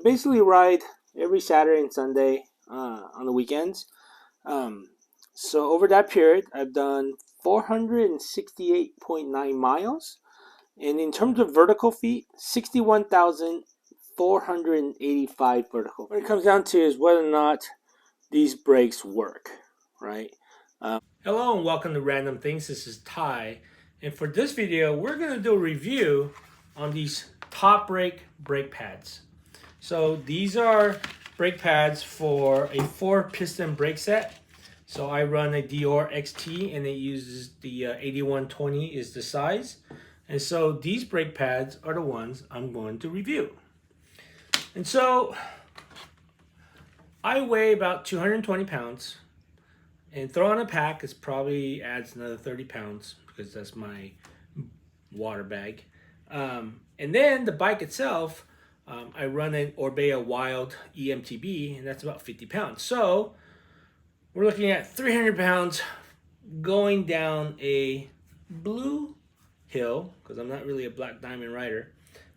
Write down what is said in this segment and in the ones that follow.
basically ride every Saturday and Sunday on the weekends. So over that period, I've done 468.9 miles. And in terms of vertical feet, 61,485 vertical. What it comes down to is whether or not these brakes work, right? Hello and welcome to Random Things. This is Ty. And for this video, we're going to do a review on these top brake pads. So these are brake pads for a 4-piston brake set. So I run a Dior XT and it uses the 8120 is the size. And so these brake pads are the ones I'm going to review. And so I weigh about 220 pounds. And throw on a pack is probably adds another 30 pounds because that's my water bag. And then the bike itself, I run an Orbea Wild EMTB, and that's about 50 pounds. So we're looking at 300 pounds going down a blue hill, because I'm not really a black diamond rider,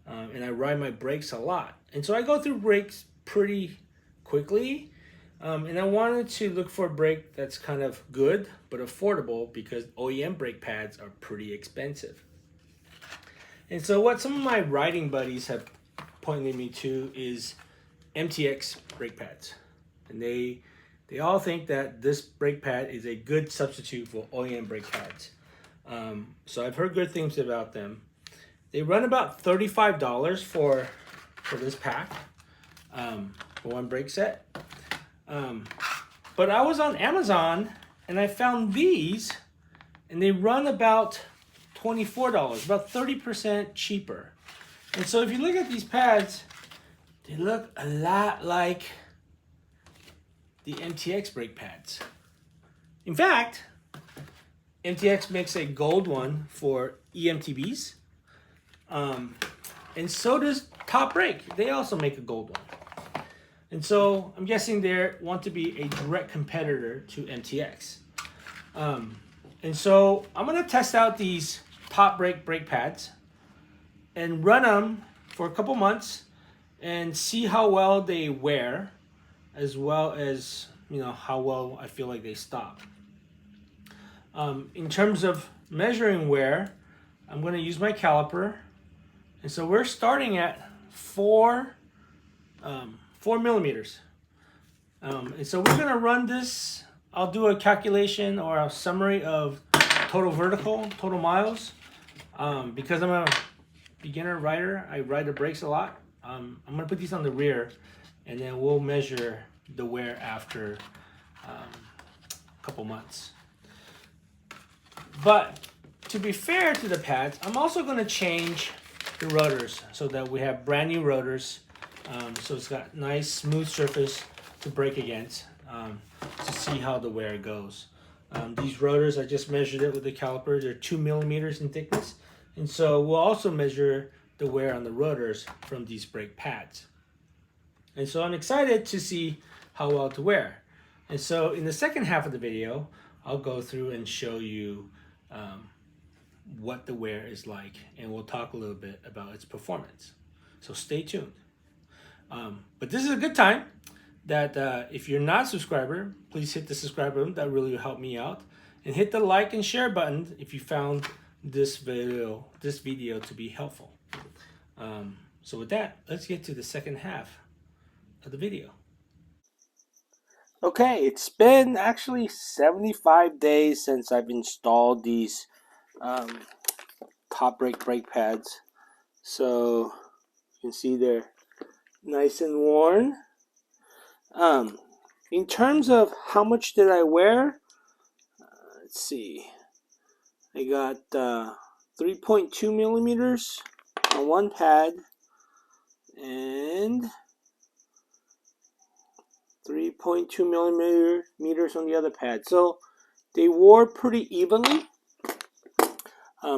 and I ride my brakes a lot. And so I go through brakes pretty quickly, and I wanted to look for a brake that's kind of good but affordable because OEM brake pads are pretty expensive. And so what some of my riding buddies have pointed me to is MTX brake pads. And they all think that this brake pad is a good substitute for OEM brake pads. So I've heard good things about them. They run about $35 for this pack, for one brake set. But I was on Amazon and I found these, and they run about $24, about 30% cheaper. And so if you look at these pads, they look a lot like the MTX brake pads. In fact, MTX makes a gold one for EMTBs, and so does Top Brake. They also make a gold one. And so I'm guessing they want to be a direct competitor to MTX. And so I'm going to test out these Top brake pads and run them for a couple months and see how well they wear, as well as how well I feel like they stop. In terms of measuring wear, I'm going to use my caliper, and so we're starting at 4 millimeters. And so we're going to run this. I'll do a calculation or a summary of total miles. Because I'm a beginner rider, I ride the brakes a lot. I'm going to put these on the rear, and then we'll measure the wear after a couple months. But to be fair to the pads, I'm also going to change the rotors so that we have brand new rotors. So it's got nice smooth surface to brake against, to see how the wear goes. These rotors, I just measured it with the caliper. They're 2 millimeters in thickness. And so we'll also measure the wear on the rotors from these brake pads. And so I'm excited to see how well to wear. And so in the second half of the video, I'll go through and show you what the wear is like, and we'll talk a little bit about its performance. So stay tuned. But this is a good time that if you're not a subscriber, please hit the subscribe button. That really will help me out. And hit the like and share button if you found this video to be helpful. So with that, let's get to the second half of the video. Okay, it's been actually 75 days since I've installed these Top brake pads. So you can see they're nice and worn. In terms of how much did I wear, let's see. I got 3.2 millimeters on one pad and 3.2 millimeters on the other pad. So they wore pretty evenly.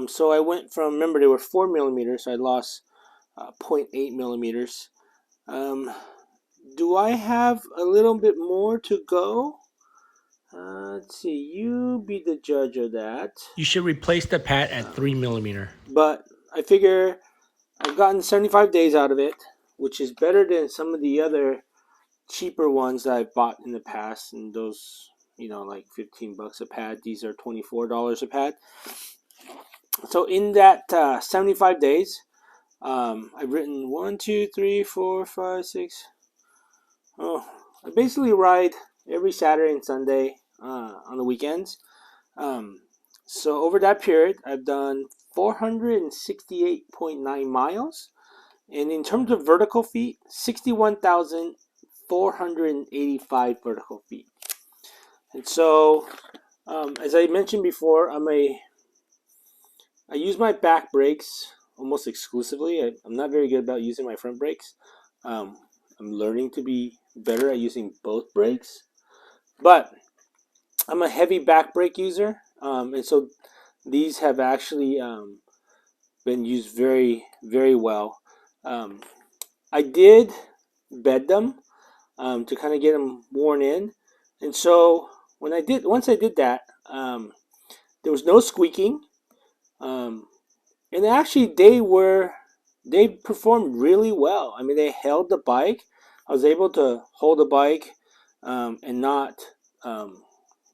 So I went from, remember they were 4 millimeters, so I lost 0.8 millimeters. Do I have a little bit more to go? Let's see, you be the judge of that. You should replace the pad at 3 millimeter. But I figure I've gotten 75 days out of it. which is better than some of the other cheaper ones that I've bought in the past, and those, like 15 bucks a pad. These are $24 a pad. So in that 75 days, I've written 1, 2, 3, 4, 5, 6. Oh, I basically ride every Saturday and Sunday on the weekends. So over that period, I've done 468.9 miles. And in terms of vertical feet, 61,485 vertical feet. And so, as I mentioned before, I use my back brakes almost exclusively. I'm not very good about using my front brakes. I'm learning to be better at using both brakes. But I'm a heavy back brake user. And so these have actually been used very, very well. I did bed them to kind of get them worn in, and so once I did that, there was no squeaking, and actually they performed really well. I mean, they held the bike. I was able to hold the bike and not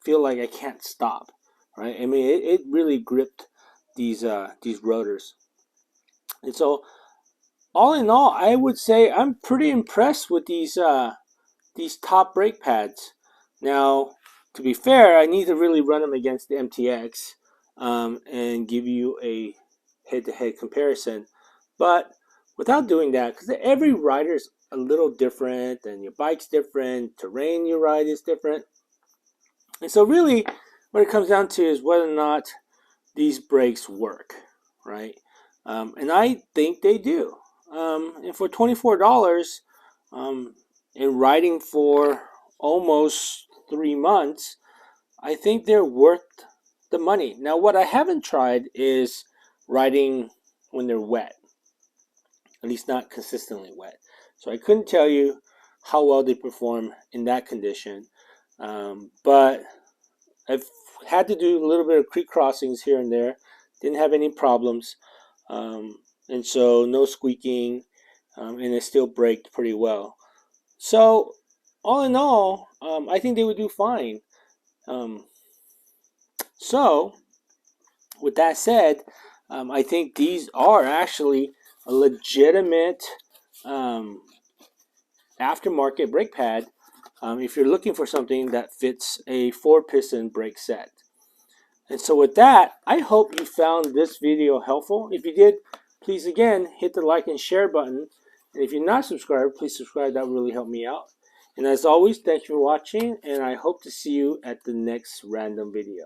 feel like I can't stop. Right? I mean, it really gripped these rotors, and so all in all, I would say I'm pretty impressed with these top brake pads. Now, to be fair, I need to really run them against the MTX and give you a head-to-head comparison. But without doing that, because every rider is a little different, and your bike's different, terrain you ride is different, and so really, what it comes down to is whether or not these brakes work, right? And I think they do. And for $24, and riding for almost 3 months, I think they're worth the money. Now, what I haven't tried is riding when they're wet, at least not consistently wet. So I couldn't tell you how well they perform in that condition. But I've had to do a little bit of creek crossings here and there. Didn't have any problems. And so no squeaking, and it still braked pretty well. So all in all, I think they would do fine. So with that said, I think these are actually a legitimate aftermarket brake pad if you're looking for something that fits a 4-piston brake set. And so with that, I hope you found this video helpful. If you did, please again hit the like and share button. And if you're not subscribed, please subscribe. That would really help me out. And as always, thank you for watching, and I hope to see you at the next random video.